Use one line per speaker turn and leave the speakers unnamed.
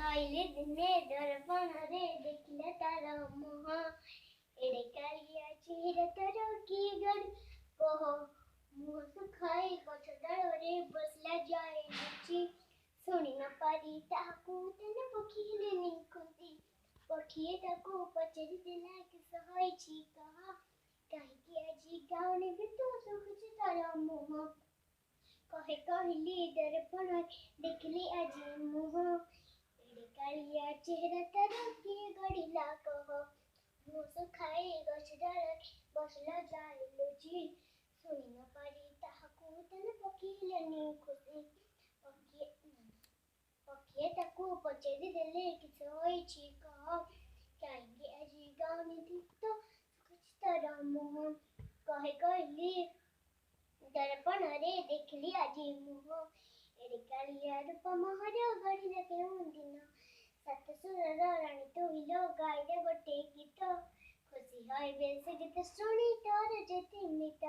आइले दिने दर्पण रे देखिले तारा मुह एड़े कालिया चेहरा तारा की गड़ कह मुह सुखाई गछ डाल रे बसला जाए नीचे सुनी न पारी ताकू तन पखीले निकुंती पखिए ताकू पचरी देला कि सहय छी कहा काहे आजी गाँव ने भी तो सुख तारा मुह कहे कहली दर्पण देखली आजी मुह एड़े कालिया चेहरा तारा की गड़िला कह मुँह सुखाई गछ डाल बसला जाए लुची सुनी न पारी ताहाकू तन पखिले निकुंती पखिए ताकू पचरी देले कि सहय छी कह काहे आजी गाँव ने भी तो सुख तारा मुह कहे कहली दर्पण रे देखली आजी मुह एड़े कालिया रूप महर गढ़िला केउं दिन सात सुरर रानी तोहिलो गाइले गोटे गीत खुशी हय बेस गीत शुणी तोर जेते मित।